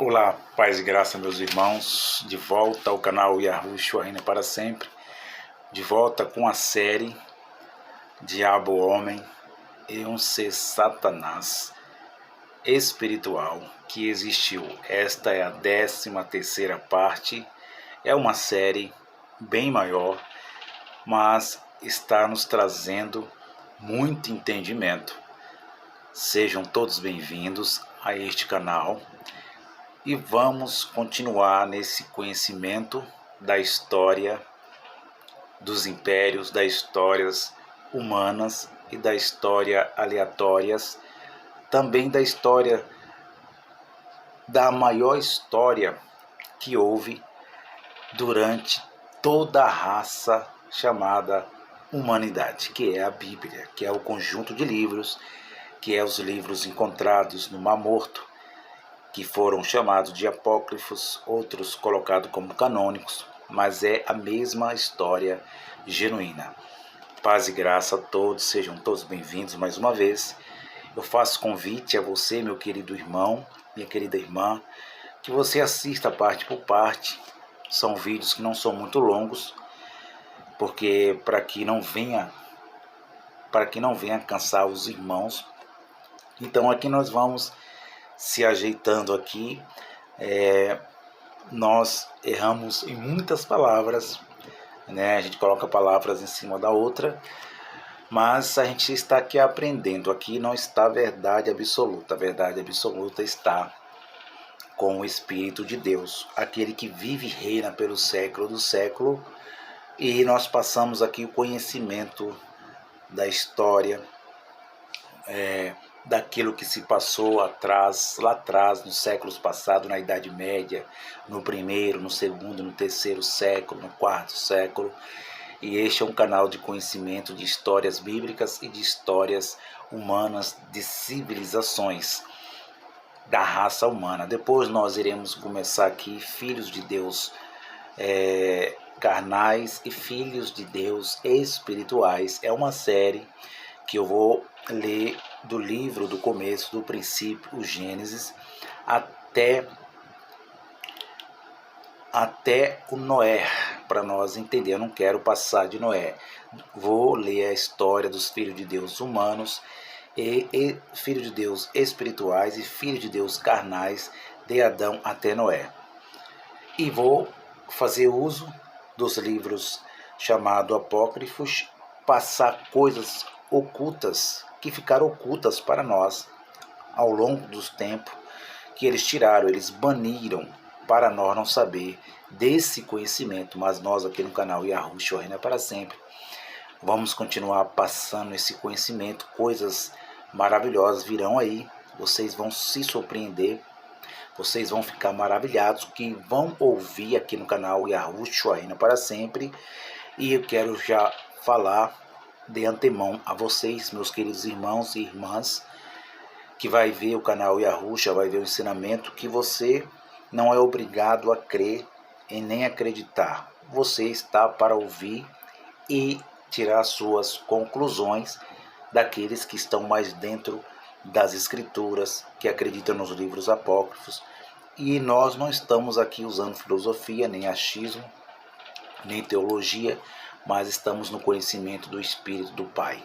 Olá, paz e graça, meus irmãos, de volta ao canal Yahushua Reina para Sempre, de volta com a série Diabo Homem e um Ser Satanás Espiritual que existiu. Esta é a 13ª parte, é uma série bem maior, mas está nos trazendo muito entendimento. Sejam todos bem-vindos a este canal. E vamos continuar nesse conhecimento da história dos impérios, das histórias humanas e da história aleatórias, também da história, da maior história que houve durante toda a raça chamada humanidade, que é a Bíblia, que é o conjunto de livros, que é os livros encontrados no Mar Morto, que foram chamados de apócrifos, outros colocados como canônicos, mas é a mesma história genuína. Paz e graça a todos, sejam todos bem-vindos mais uma vez. Eu faço convite a você, meu querido irmão, minha querida irmã, que você assista parte por parte. São vídeos que não são muito longos, porque para que não venha cansar os irmãos. Então aqui nós vamos se ajeitando aqui. Nós erramos em muitas palavras, né? A gente coloca palavras em cima da outra, mas a gente está aqui aprendendo. Aqui não está a verdade absoluta. A verdade absoluta está com o Espírito de Deus, aquele que vive e reina pelo século do século, e nós passamos aqui o conhecimento da história, daquilo que se passou lá atrás, nos séculos passados, na Idade Média, no primeiro, no segundo, no terceiro século, no quarto século. E este é um canal de conhecimento de histórias bíblicas e de histórias humanas, de civilizações da raça humana. Depois nós iremos começar aqui, filhos de Deus carnais e filhos de Deus espirituais. É uma série que eu vou ler do livro, do começo, do princípio, o Gênesis, até o Noé, para nós entender. Eu não quero passar de Noé. Vou ler a história dos filhos de Deus humanos e filhos de Deus espirituais e filhos de Deus carnais, de Adão até Noé. E vou fazer uso dos livros chamados apócrifos, passar coisas ocultas que ficaram ocultas para nós ao longo dos tempos, que eles tiraram, eles baniram para nós não saber desse conhecimento. Mas nós aqui no canal Yahushua Reina para Sempre vamos continuar passando esse conhecimento. Coisas maravilhosas virão aí, vocês vão se surpreender, vocês vão ficar maravilhados, que vão ouvir aqui no canal Yahushua Reina para Sempre. E eu quero já falar de antemão a vocês, meus queridos irmãos e irmãs, que vai ver o canal Yahushua, vai ver o ensinamento, que você não é obrigado a crer e nem acreditar. Você está para ouvir e tirar suas conclusões daqueles que estão mais dentro das escrituras, que acreditam nos livros apócrifos. E nós não estamos aqui usando filosofia, nem achismo, nem teologia, mas estamos no conhecimento do Espírito do Pai.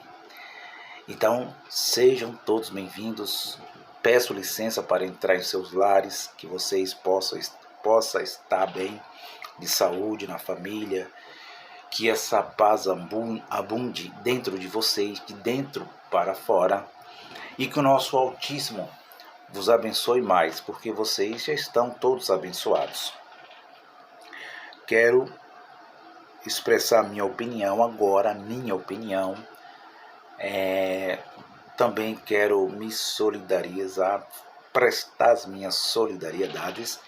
Então, sejam todos bem-vindos. Peço licença para entrar em seus lares, que vocês possam estar bem, de saúde, na família, que essa paz abunde dentro de vocês, de dentro para fora, e que o nosso Altíssimo vos abençoe mais, porque vocês já estão todos abençoados. Quero expressar minha opinião agora, também quero me solidarizar, prestar as minhas solidariedades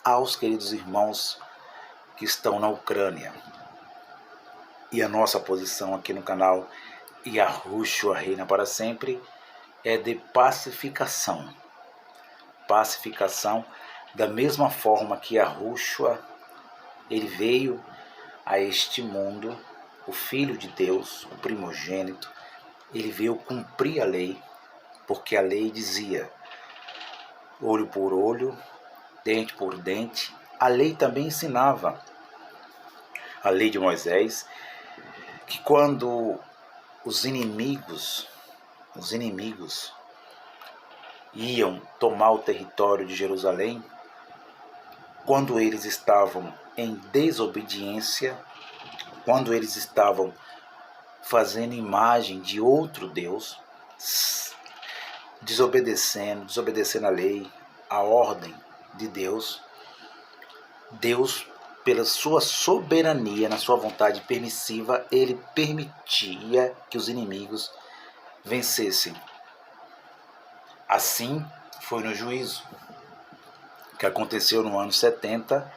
aos queridos irmãos que estão na Ucrânia. E a nossa posição aqui no canal Yahushua Reina para Sempre é de pacificação. Pacificação, da mesma forma que Yahushua, ele veio a este mundo, o Filho de Deus, o primogênito, ele veio cumprir a lei, porque a lei dizia olho por olho, dente por dente. A lei também ensinava, a lei de Moisés, que quando os inimigos iam tomar o território de Jerusalém, quando eles estavam em desobediência, quando eles estavam fazendo imagem de outro Deus, desobedecendo a lei, a ordem de Deus, Deus, pela sua soberania, na sua vontade permissiva, ele permitia que os inimigos vencessem. Assim foi no juízo, que aconteceu no ano 70,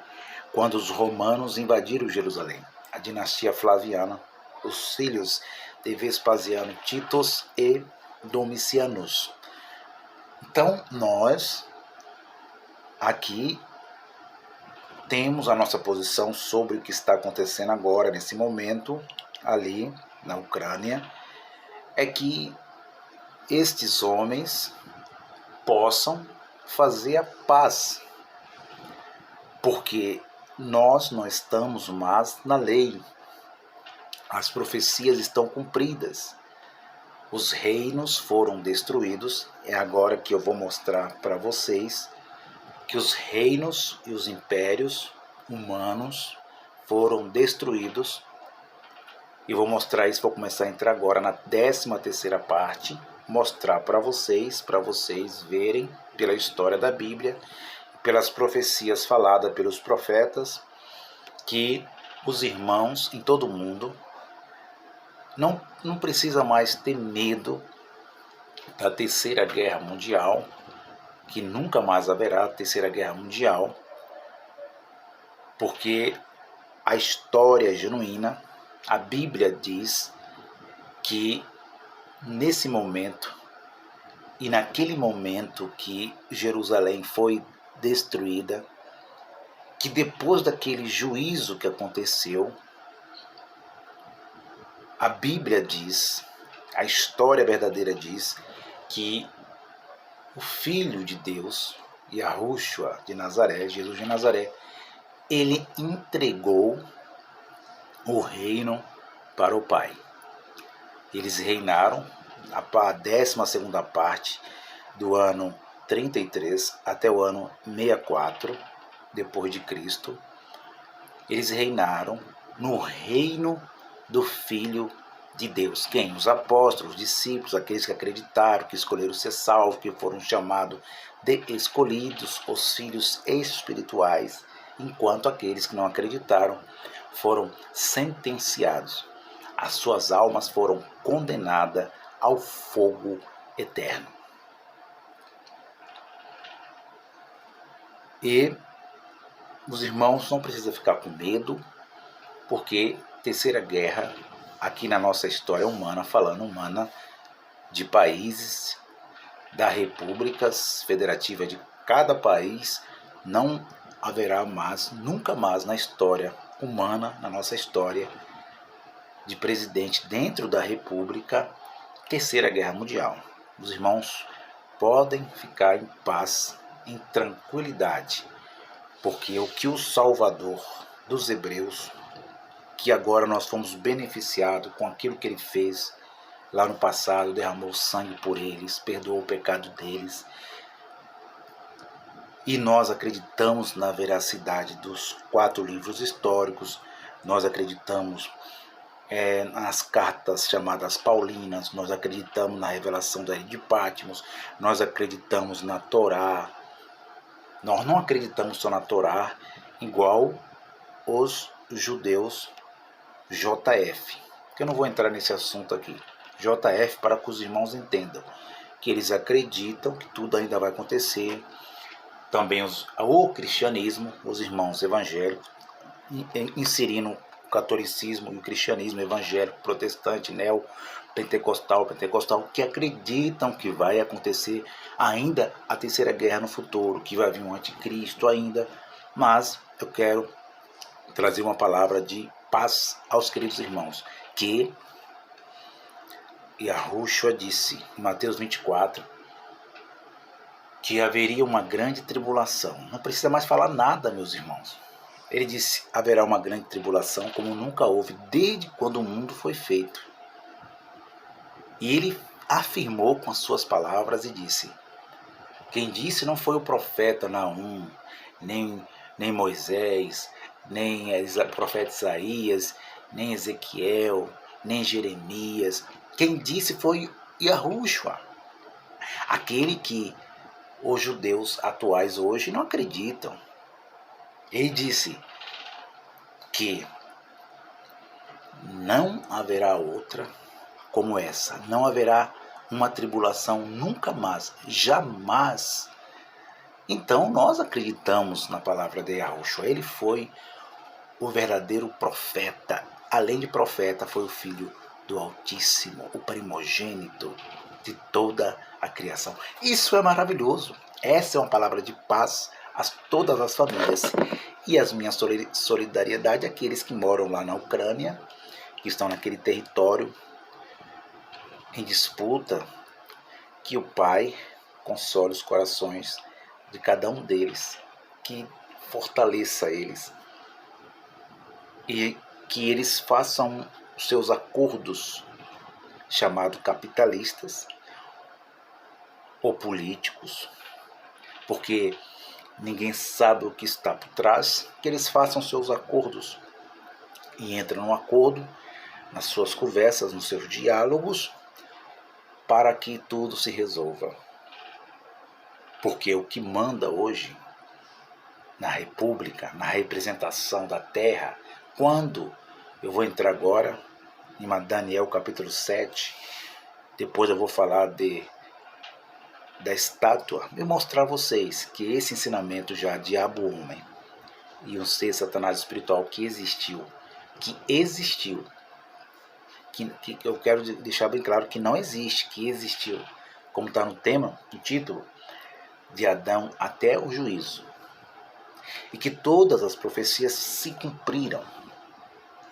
quando os romanos invadiram Jerusalém. A dinastia Flaviana, os filhos de Vespasiano, Titus e Domicianus. Então, nós aqui temos a nossa posição sobre o que está acontecendo agora, nesse momento, ali na Ucrânia, é que estes homens possam fazer a paz, porque nós não estamos mais na lei. As profecias estão cumpridas. Os reinos foram destruídos. É agora que eu vou mostrar para vocês que os reinos e os impérios humanos foram destruídos. E vou mostrar isso, vou começar a entrar agora na 13ª parte, mostrar para vocês verem pela história da Bíblia, pelas profecias faladas pelos profetas, que os irmãos em todo o mundo não precisa mais ter medo da Terceira Guerra Mundial, que nunca mais haverá Terceira Guerra Mundial, porque a história é genuína. A Bíblia diz que nesse momento e naquele momento que Jerusalém foi destruída, que depois daquele juízo que aconteceu, a Bíblia diz, a história verdadeira diz, que o Filho de Deus, Yahushua de Nazaré, Jesus de Nazaré, ele entregou o reino para o Pai. Eles reinaram a 12ª parte do ano 33 até o ano 64 depois de Cristo. Eles reinaram no reino do Filho de Deus. Quem? Os apóstolos, os discípulos, aqueles que acreditaram, que escolheram ser salvos, que foram chamados de escolhidos, os filhos espirituais, enquanto aqueles que não acreditaram foram sentenciados. As suas almas foram condenadas ao fogo eterno. E os irmãos não precisam ficar com medo, porque Terceira Guerra, aqui na nossa história humana, falando humana, de países, das repúblicas federativas de cada país, não haverá mais, nunca mais na história humana, na nossa história, de presidente dentro da república, Terceira Guerra Mundial. Os irmãos podem ficar em paz, em tranquilidade, porque o que o Salvador dos Hebreus, que agora nós fomos beneficiados com aquilo que ele fez lá no passado, derramou sangue por eles, perdoou o pecado deles, e nós acreditamos na veracidade dos 4 livros históricos, nós acreditamos nas cartas chamadas Paulinas, nós acreditamos na revelação da ilha de Patmos, nós acreditamos na Torá. Nós não acreditamos só na Torá, igual os judeus JF, que eu não vou entrar nesse assunto aqui. JF, para que os irmãos entendam que eles acreditam que tudo ainda vai acontecer. Também o cristianismo, os irmãos evangélicos, inserindo o catolicismo e o cristianismo evangélico, protestante, pentecostal, que acreditam que vai acontecer ainda a Terceira Guerra no futuro, que vai vir um anticristo ainda. Mas eu quero trazer uma palavra de paz aos queridos irmãos, que Yahushua disse em Mateus 24, que haveria uma grande tribulação. Não precisa mais falar nada, meus irmãos. Ele disse: haverá uma grande tribulação como nunca houve desde quando o mundo foi feito. E ele afirmou com as suas palavras e disse: quem disse não foi o profeta Naum, nem Moisés, nem o profeta Isaías, nem Ezequiel, nem Jeremias. Quem disse foi Yahushua, aquele que os judeus atuais hoje não acreditam. Ele disse que não haverá outra como essa, não haverá uma tribulação nunca mais, jamais. Então nós acreditamos na palavra de Yahushua. Ele foi o verdadeiro profeta. Além de profeta, foi o Filho do Altíssimo, o primogênito de toda a criação. Isso é maravilhoso. Essa é uma palavra de paz a todas as famílias. E as minhas solidariedade àqueles que moram lá na Ucrânia, que estão naquele território em disputa. Que o Pai console os corações de cada um deles, que fortaleça eles e que eles façam os seus acordos, chamados capitalistas ou políticos, porque ninguém sabe o que está por trás, que eles façam seus acordos e entrem num acordo, nas suas conversas, nos seus diálogos, para que tudo se resolva. Porque o que manda hoje na República, na representação da terra, quando eu vou entrar agora em Daniel capítulo 7, depois eu vou falar da estátua, e mostrar a vocês que esse ensinamento já diabo-homem e um ser satanás espiritual que existiu, que eu quero deixar bem claro que não existe, que existiu, como está no tema, no título, de Adão até o juízo, e que todas as profecias se cumpriram,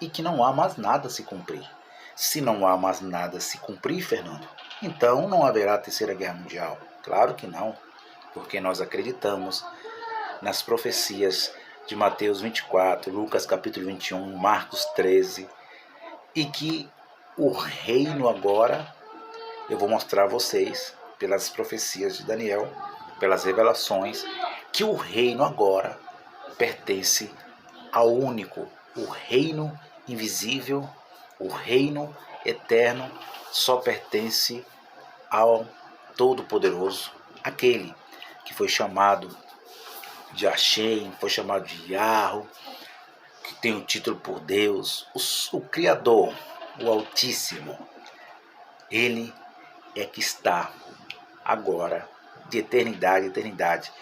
e que não há mais nada a se cumprir. Se não há mais nada a se cumprir, Fernando, então não haverá terceira guerra mundial. Claro que não, porque nós acreditamos nas profecias de Mateus 24, Lucas capítulo 21, Marcos 13, e que o reino agora, eu vou mostrar a vocês, pelas profecias de Daniel, pelas revelações, que o reino agora pertence ao único, o reino invisível, o reino eterno, só pertence ao Todo-Poderoso, aquele que foi chamado de Hashem, foi chamado de Yahweh, que tem o título por Deus, o Criador, o Altíssimo. Ele é que está agora, de eternidade a eternidade,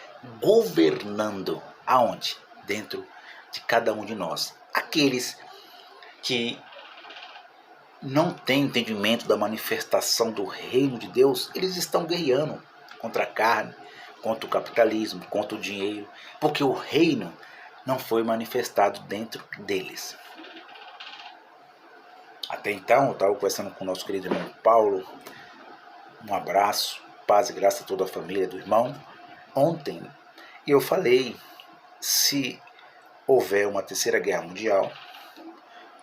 governando aonde? Dentro de cada um de nós. Aqueles que não têm entendimento da manifestação do reino de Deus, eles estão guerreando contra a carne, contra o capitalismo, contra o dinheiro, porque o reino não foi manifestado dentro deles. Até então, eu estava conversando com o nosso querido irmão Paulo. Um abraço, paz e graça a toda a família do irmão. Ontem eu falei, se houver uma terceira guerra mundial,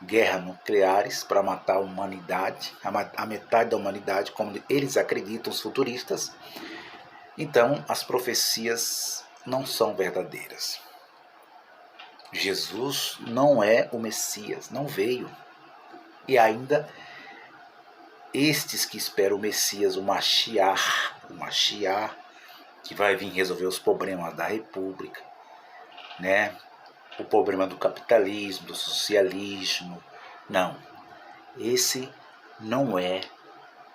guerra nucleares para matar a humanidade, a metade da humanidade, como eles acreditam, os futuristas, então as profecias não são verdadeiras. Jesus não é o Messias, não veio. E ainda estes que esperam o Messias, o Mashiach, que vai vir resolver os problemas da República, né? O problema do capitalismo, do socialismo. Não, esse não é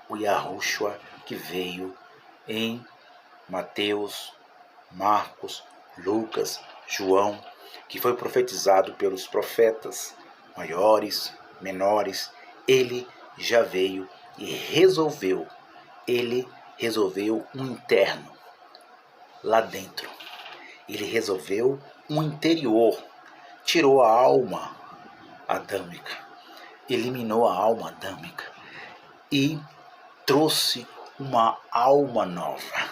o Yahushua que veio em Mateus, Marcos, Lucas, João, que foi profetizado pelos profetas maiores, menores. Ele já veio e resolveu. Ele resolveu um interno lá dentro. Ele resolveu um interior. Tirou a alma adâmica, eliminou a alma adâmica e trouxe uma alma nova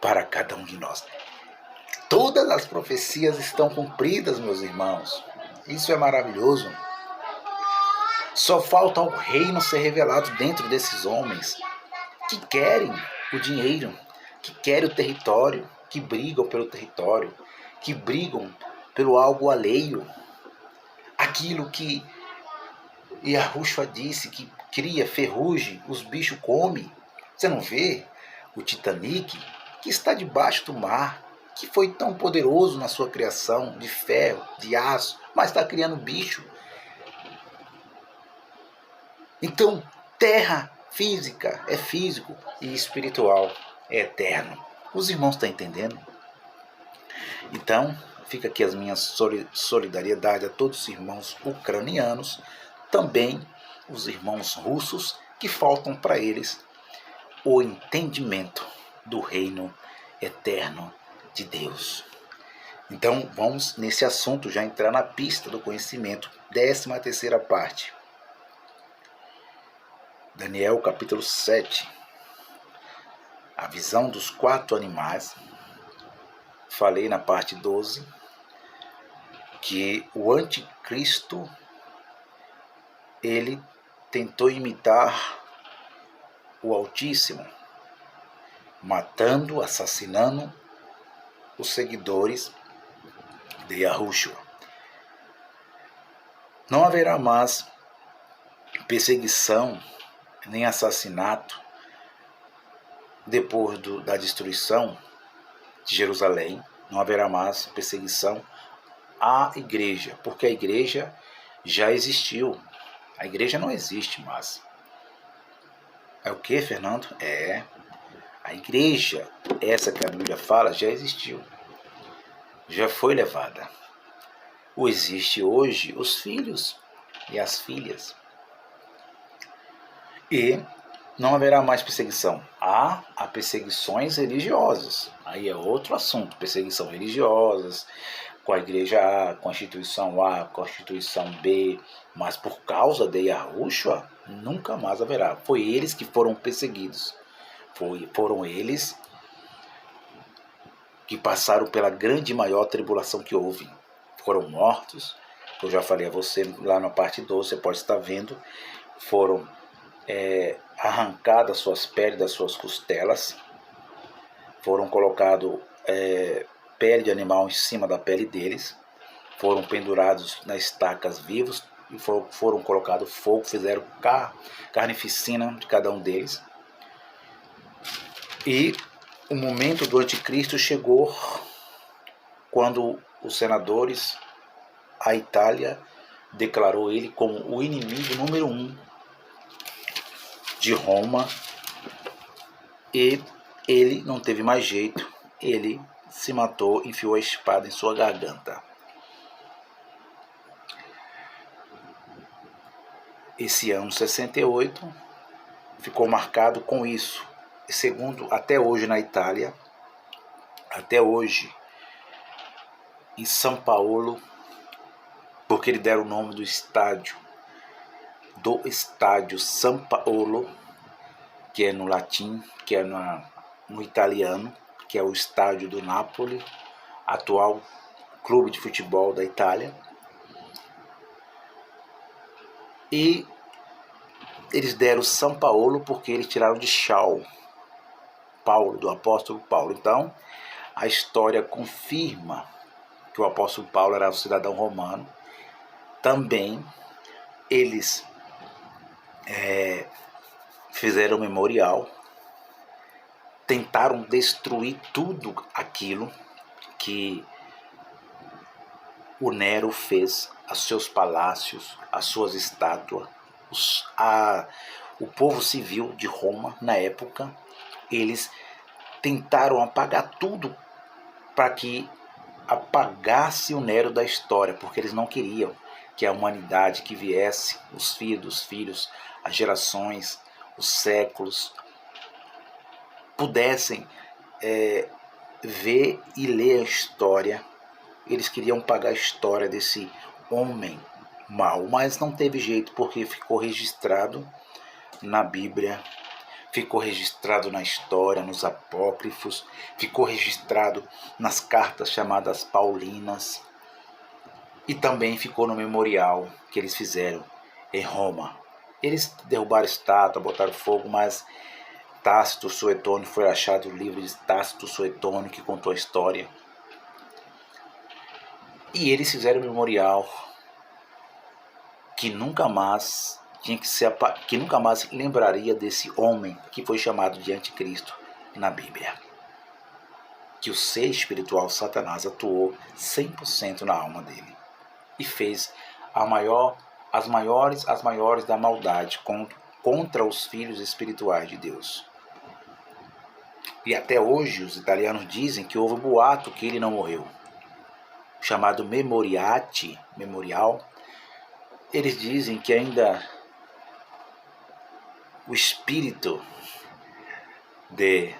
para cada um de nós. Todas as profecias estão cumpridas, meus irmãos. Isso é maravilhoso. Só falta o reino ser revelado dentro desses homens que querem o dinheiro, que querem o território, que brigam pelo território, que brigam pelo algo alheio. Aquilo que Yahushua disse que cria ferrugem, os bichos comem. Você não vê o Titanic, que está debaixo do mar, que foi tão poderoso na sua criação de ferro, de aço, mas está criando bicho. Então, terra física é físico e espiritual é eterno. Os irmãos estão entendendo? Então, fica aqui as minhas solidariedade a todos os irmãos ucranianos, também os irmãos russos, que faltam para eles o entendimento do reino eterno de Deus. Então, vamos nesse assunto já entrar na pista do conhecimento, 13ª parte. Daniel capítulo 7, a visão dos 4 animais. Falei na parte 12 que o anticristo, ele tentou imitar o Altíssimo, matando, assassinando os seguidores de Yahushua. Não haverá mais perseguição nem assassinato depois da destruição de Jerusalém. Não haverá mais perseguição à igreja, porque a igreja já existiu. A igreja não existe mais. É o que, Fernando? A igreja, essa que a Bíblia fala, já existiu. Já foi levada. O existe hoje os filhos e as filhas. E não haverá mais perseguição. Há perseguições religiosas. Aí é outro assunto. Perseguição religiosas, com a igreja A, com a instituição B. Mas por causa de Yahushua, nunca mais haverá. Foi eles que foram perseguidos. Foram eles que passaram pela grande e maior tribulação que houve. Foram mortos. Eu já falei a você lá na parte 12, você pode estar vendo. Foram arrancadas suas peles das suas costelas, foram colocados pele de animal em cima da pele deles, foram pendurados nas estacas vivos e foram colocados fogo, fizeram carnificina de cada um deles. E o momento do anticristo chegou quando os senadores, a Itália, declarou ele como o inimigo número 1 de Roma, e ele não teve mais jeito, ele se matou, enfiou a espada em sua garganta. Esse ano 68 ficou marcado com isso. Segundo, até hoje na Itália, até hoje em São Paulo, porque ele deram o nome do estádio São Paulo, que é no latim, que é no italiano, que é o estádio do Napoli, atual clube de futebol da Itália. E eles deram São Paulo porque eles tiraram de Paulo, do apóstolo Paulo. Então, a história confirma que o apóstolo Paulo era um cidadão romano. Também eles fizeram um memorial, tentaram destruir tudo aquilo que o Nero fez, os seus palácios, as suas estátuas. O povo civil de Roma, na época, eles tentaram apagar tudo para que apagasse o Nero da história, porque eles não queriam que a humanidade que viesse, os filhos dos filhos, as gerações, os séculos, pudessem ver e ler a história. Eles queriam pagar a história desse homem mau, mas não teve jeito, porque ficou registrado na Bíblia, ficou registrado na história, nos apócrifos, ficou registrado nas cartas chamadas Paulinas e também ficou no memorial que eles fizeram em Roma. Eles derrubaram estátua, botaram fogo, mas Tácito Suetônio, foi achado o livro de Tácito Suetônio que contou a história. E eles fizeram um memorial que nunca mais que nunca mais lembraria desse homem que foi chamado de anticristo na Bíblia. Que o ser espiritual Satanás atuou 100% na alma dele e fez as maiores da maldade contra os filhos espirituais de Deus. E até hoje os italianos dizem que houve um boato que ele não morreu, chamado memorial. Eles dizem que ainda o espírito do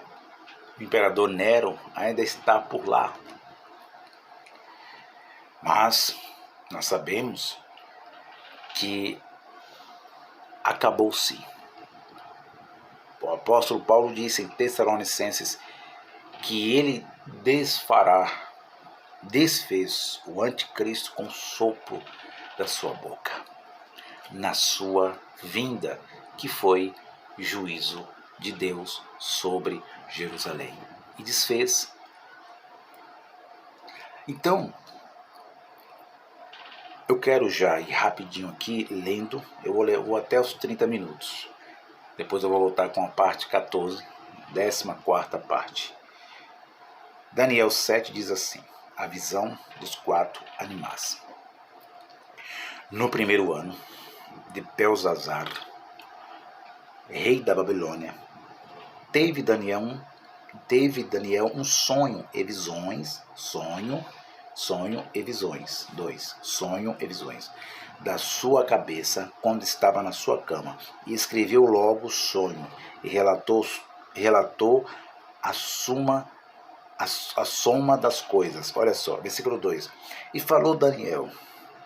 imperador Nero ainda está por lá. Mas nós sabemos que acabou-se. O apóstolo Paulo disse em Tessalonicenses que ele desfez o anticristo com o sopro da sua boca, na sua vinda, que foi juízo de Deus sobre Jerusalém. E desfez. Então, eu quero já ir rapidinho aqui, lendo, eu vou até os 30 minutos. Depois eu vou voltar com a parte 14, 14ª parte. Daniel 7 diz assim: a visão dos 4 animais. No primeiro ano de Belzazar, rei da Babilônia, teve Daniel um sonho e visões. Sonho e visões. 2. Sonho e visões. Da sua cabeça, quando estava na sua cama, e escreveu logo o sonho, e relatou a soma das coisas. Olha só, versículo 2. E falou Daniel,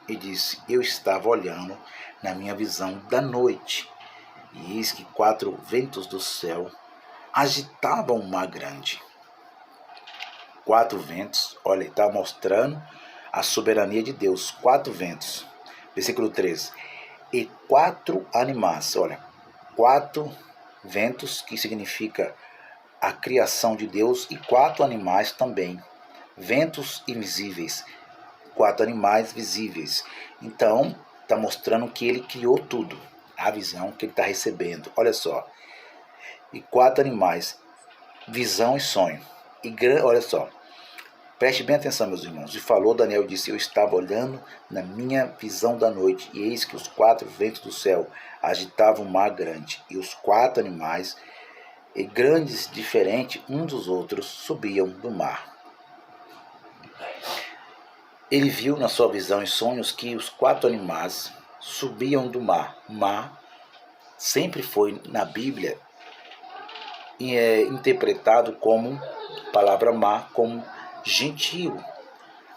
e disse: eu estava olhando na minha visão da noite, e eis que 4 ventos do céu agitavam o mar grande. 4 ventos, olha, ele está mostrando a soberania de Deus. 4 ventos. Versículo 3. E 4 animais, olha, 4 ventos, que significa a criação de Deus, e 4 animais também. Ventos invisíveis, 4 animais visíveis. Então, está mostrando que ele criou tudo. A visão que ele está recebendo. Olha só. E 4 animais, visão e sonho. Olha só. Preste bem atenção, meus irmãos. E falou Daniel, disse: eu estava olhando na minha visão da noite, e eis que os 4 ventos do céu agitavam o mar grande, e os 4 animais, e grandes, diferentes uns dos outros, subiam do mar. Ele viu na sua visão e sonhos que os 4 animais subiam do mar. Mar sempre foi na Bíblia interpretado como palavra mar, como gentio,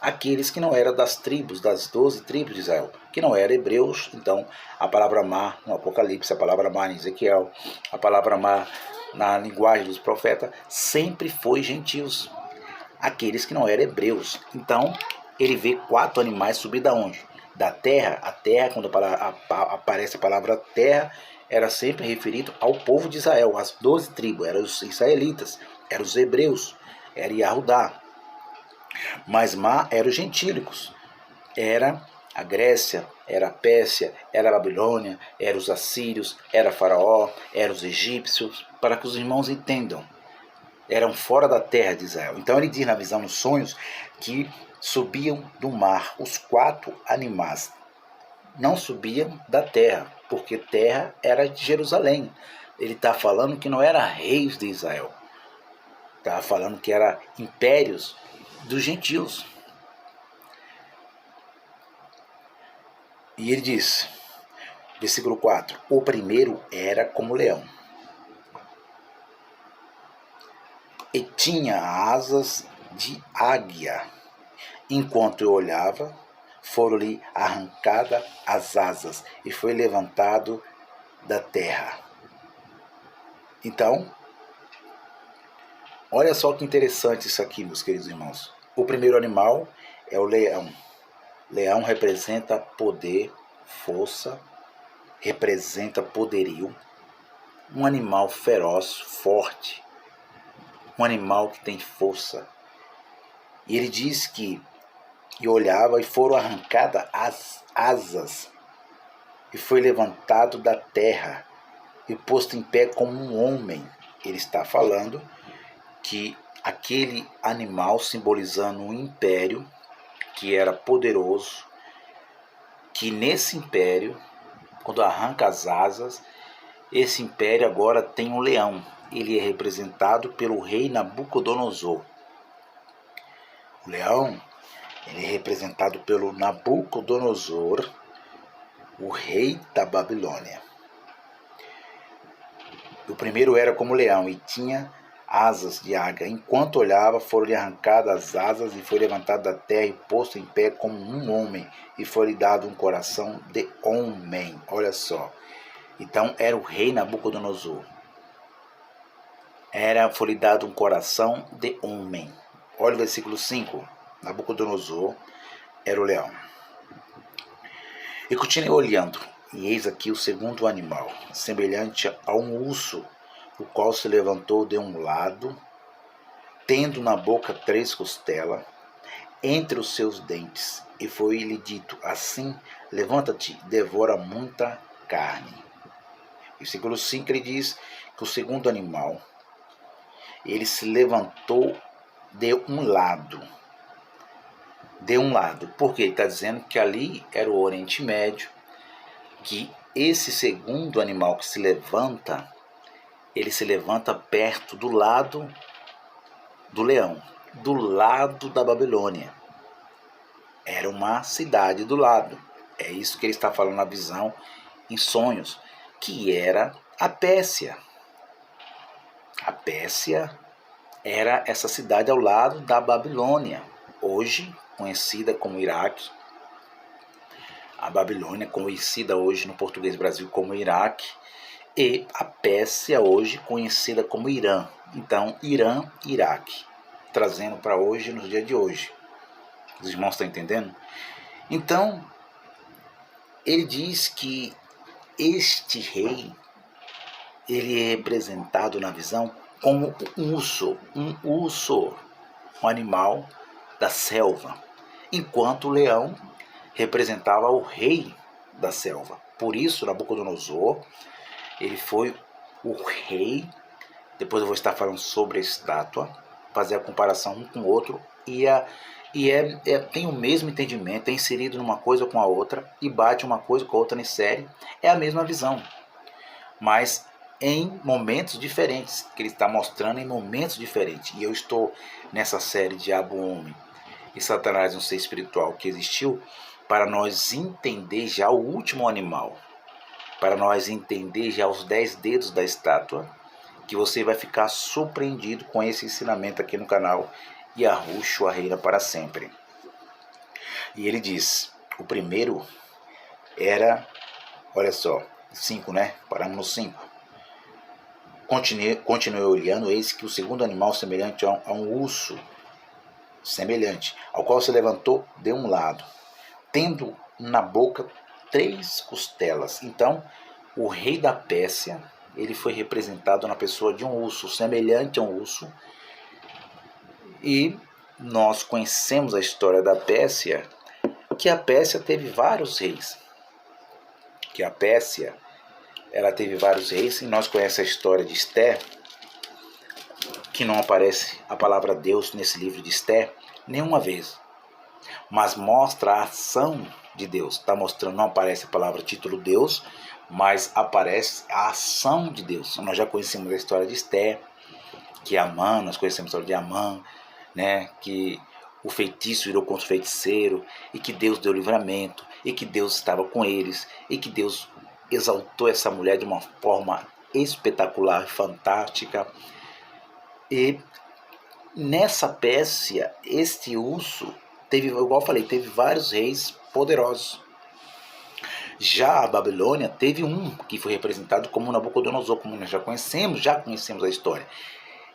aqueles que não eram das tribos, das 12 tribos de Israel, que não eram hebreus. Então a palavra mar no Apocalipse, a palavra mar em Ezequiel, a palavra mar na linguagem dos profetas, sempre foi gentios, aqueles que não eram hebreus. Então ele vê 4 animais subir da onde? Da terra. A terra, quando aparece a palavra terra, era sempre referido ao povo de Israel, as 12 tribos, eram os israelitas, eram os hebreus, era Yahudá. Mas Mar eram os gentílicos, era a Grécia, era a Pérsia, era a Babilônia, eram os assírios, era Faraó, eram os egípcios, para que os irmãos entendam, eram fora da terra de Israel. Então ele diz na visão dos sonhos que subiam do mar os 4 animais, não subiam da terra, porque terra era de Jerusalém. Ele está falando que não era reis de Israel, estava falando que era impérios dos gentios. E ele diz, versículo 4, o primeiro era como leão, e tinha asas de águia. Enquanto eu olhava, foram-lhe arrancadas as asas, e foi levantado da terra. Então, olha só que interessante isso aqui, meus queridos irmãos. O primeiro animal é o leão. Leão representa poder, força, representa poderio. Um animal feroz, forte. Um animal que tem força. E ele diz que e olhava e foram arrancadas as asas e foi levantado da terra e posto em pé como um homem. Ele está falando que aquele animal simbolizando um império que era poderoso, que nesse império, quando arranca as asas, esse império agora tem um leão. Ele é representado pelo rei Nabucodonosor. O leão, ele é representado pelo Nabucodonosor, o rei da Babilônia. O primeiro era como leão e tinha asas de águia. Enquanto olhava, foram-lhe arrancadas as asas e foi levantado da terra e posto em pé como um homem. E foi-lhe dado um coração de homem. Olha só. Então era o rei Nabucodonosor. Foi-lhe dado um coração de homem. Olha o versículo 5. Nabucodonosor era o leão. E continuei olhando, e eis aqui o segundo animal, semelhante a um urso, o qual se levantou de um lado, tendo na boca 3 costelas, entre os seus dentes, e foi-lhe dito assim: levanta-te, devora muita carne. Versículo 5 ele diz que o segundo animal, ele se levantou de um lado. De um lado, porque ele está dizendo que ali era o Oriente Médio, que esse segundo animal que se levanta, ele se levanta perto do lado do leão, do lado da Babilônia. Era uma cidade do lado. É isso que ele está falando na visão, em sonhos, que era a Pérsia. A Pérsia era essa cidade ao lado da Babilônia, hoje conhecida como Iraque. A Babilônia, conhecida hoje no português Brasil como Iraque, e a Pérsia, hoje conhecida como Irã. Então, Irã, Iraque, trazendo para hoje, no dia de hoje. Os irmãos estão entendendo? Então, ele diz que este rei, ele é representado na visão como um urso, um animal da selva, enquanto o leão representava o rei da selva. Por isso, Nabucodonosor, ele foi o rei. Depois eu vou estar falando sobre a estátua, fazer a comparação um com o outro, tem o mesmo entendimento, é inserido numa coisa com a outra, e bate uma coisa com a outra em série, é a mesma visão, mas em momentos diferentes, que ele está mostrando em momentos diferentes. E eu estou nessa série Diabo, Homem e Satanás, um ser espiritual que existiu, para nós entender já o último animal, para nós entender já os 10 dedos da estátua, que você vai ficar surpreendido com esse ensinamento aqui no canal Yahushua reina para sempre. E ele diz, o primeiro era, olha só, 5, né? Paramos no 5. Continuei olhando, eis que o segundo animal semelhante a um urso, semelhante, ao qual se levantou de um lado, tendo na boca 3 costelas. Então, o rei da Pérsia, ele foi representado na pessoa de um urso, semelhante a um urso. E nós conhecemos a história da Pérsia, que a Pérsia teve vários reis. Ela teve vários reis, e nós conhecemos a história de Esther, que não aparece a palavra Deus nesse livro de Esther nenhuma vez, mas mostra a ação de Deus. Está mostrando, não aparece a palavra título Deus, mas aparece a ação de Deus. Nós já conhecemos a história de Esther, que Amã, nós conhecemos a história de Amã, né, que o feitiço virou contra o feiticeiro, e que Deus deu livramento, e que Deus estava com eles, e que Deus exaltou essa mulher de uma forma espetacular, fantástica. E nessa Pérsia, este urso teve, igual eu falei, teve vários reis poderosos. Já a Babilônia teve um que foi representado como Nabucodonosor, como nós já conhecemos a história.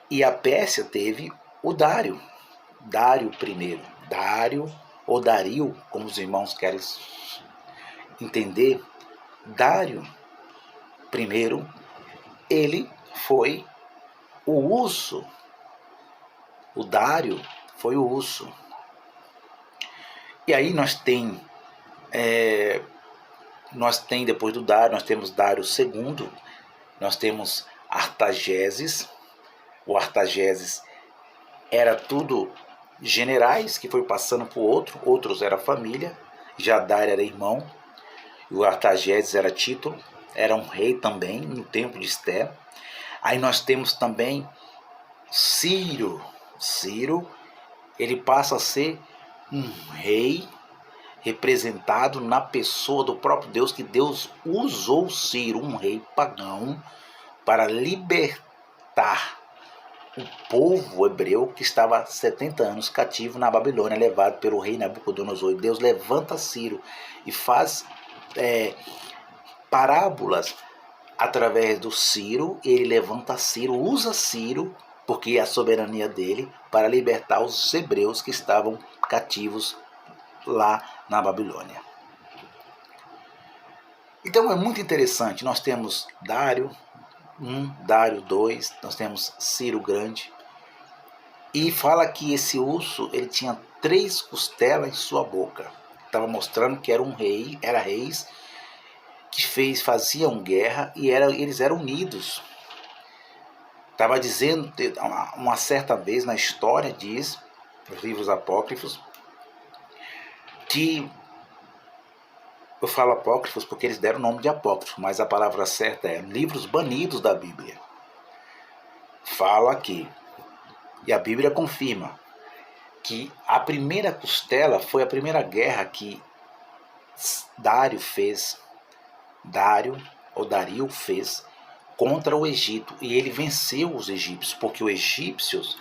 E a Pérsia teve o Dário, Dário I. Dário ou Dario, como os irmãos querem entender. Dário I, ele foi o urso. O Dário foi o urso. E aí nós tem depois do Dário, nós temos Dário II, nós temos Artaxerxes. O Artaxerxes era tudo generais que foi passando por outros era família. Já Dário era irmão, o Artaxerxes era título, era um rei também no tempo de Esté. Aí nós temos também Ciro. Ciro, ele passa a ser um rei representado na pessoa do próprio Deus, que Deus usou Ciro, um rei pagão, para libertar o povo hebreu que estava 70 anos cativo na Babilônia, levado pelo rei Nabucodonosor. E Deus levanta Ciro e faz parábolas através do Ciro. Ele levanta Ciro, usa Ciro, porque é a soberania dele, para libertar os hebreus que estavam cativos lá na Babilônia. Então é muito interessante. Nós temos Dário I, Dário II, nós temos Ciro Grande. E fala que esse urso ele tinha 3 costelas em sua boca. Estava mostrando que era um rei, era reis que faziam guerra e eles eram unidos. Estava dizendo, uma certa vez na história, diz, nos livros apócrifos, que eu falo apócrifos porque eles deram o nome de apócrifo, mas a palavra certa é livros banidos da Bíblia. Fala aqui, e a Bíblia confirma, que a primeira costela foi a primeira guerra que Dário fez, Dario fez contra o Egito, e ele venceu os egípcios, porque os egípcios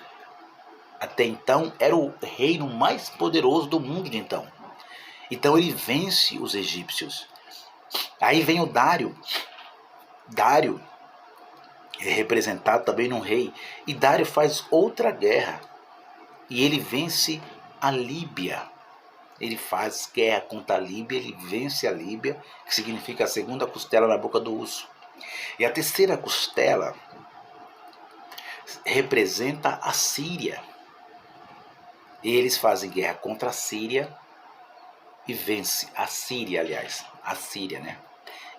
até então era o reino mais poderoso do mundo de então. Então ele vence os egípcios. Aí vem o Dário. Dário é representado também num rei. E Dário faz outra guerra. E ele vence a Líbia. Ele faz guerra contra a Líbia. Ele vence a Líbia, que significa a segunda costela na boca do urso. E a terceira costela representa a Síria. Eles fazem guerra contra a Síria e vence a Síria, aliás, a Síria, né?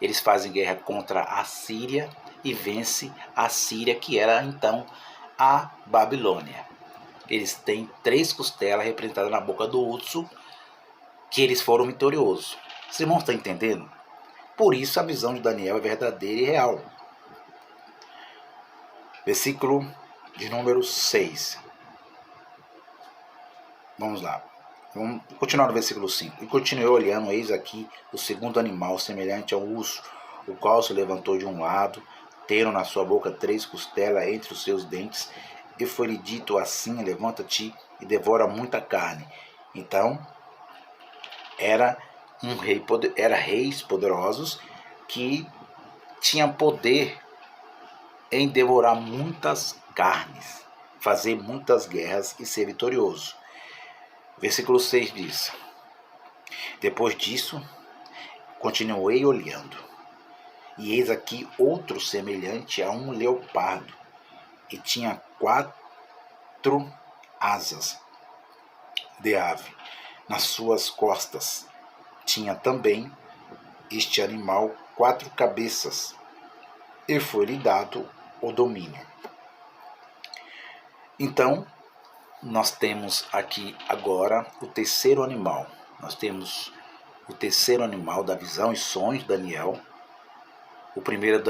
Eles fazem guerra contra a Síria e vence a Síria, que era então a Babilônia. Eles têm 3 costelas representadas na boca do urso, que eles foram vitoriosos. Vocês irmãos estão entendendo? Por isso a visão de Daniel é verdadeira e real. Versículo de número 6. Vamos lá. Vamos continuar no versículo 5. E continuou olhando, eis aqui o segundo animal, semelhante ao urso, o qual se levantou de um lado, tendo na sua boca 3 costelas entre os seus dentes, e foi-lhe dito assim: levanta-te e devora muita carne. Então, reis poderosos que tinham poder em devorar muitas carnes, fazer muitas guerras e ser vitorioso. Versículo 6 diz: depois disso, continuei olhando, e eis aqui outro semelhante a um leopardo, e tinha 4 asas de ave nas suas costas. Tinha também este animal 4 cabeças, e foi-lhe dado o domínio. Então, nós temos aqui agora o terceiro animal. Nós temos o terceiro animal da visão e sonhos de Daniel. O primeiro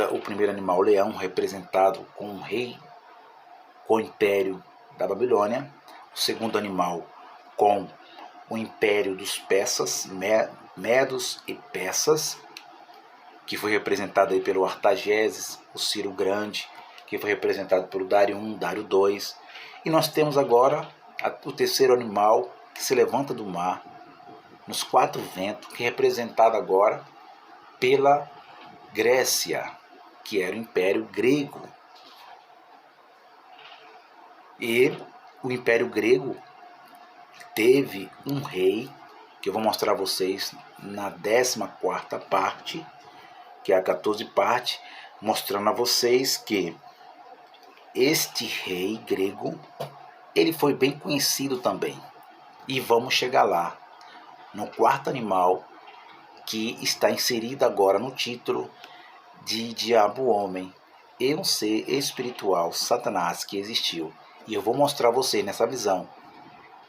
animal, o leão, representado com um rei, com o império da Babilônia. O segundo animal com o império dos persas, medos e persas, que foi representado aí pelo Artaxerxes, o Ciro Grande, que foi representado pelo Dário I, Dário II. E nós temos agora o terceiro animal que se levanta do mar, nos 4 ventos, que é representado agora pela Grécia, que era o Império Grego. E o Império Grego teve um rei, que eu vou mostrar a vocês na 14ª parte, que é a 14 parte, mostrando a vocês que este rei grego, ele foi bem conhecido também. E vamos chegar lá, no quarto animal, que está inserido agora no título de Diabo Homem, e um ser espiritual, Satanás, que existiu. E eu vou mostrar a vocês nessa visão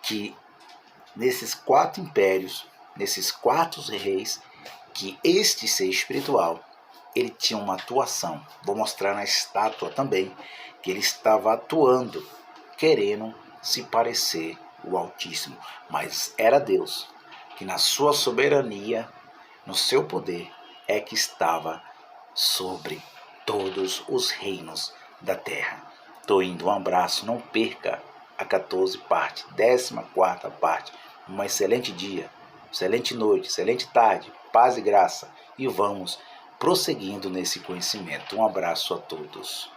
que nesses 4 impérios, nesses 4 reis, que este ser espiritual, ele tinha uma atuação. Vou mostrar na estátua também que ele estava atuando, querendo se parecer o Altíssimo, mas era Deus, que na sua soberania, no seu poder, é que estava sobre todos os reinos da terra. Tô indo, um abraço, não perca a 14 parte, 14ª parte. Um excelente dia, excelente noite, excelente tarde, paz e graça. E vamos prosseguindo nesse conhecimento. Um abraço a todos.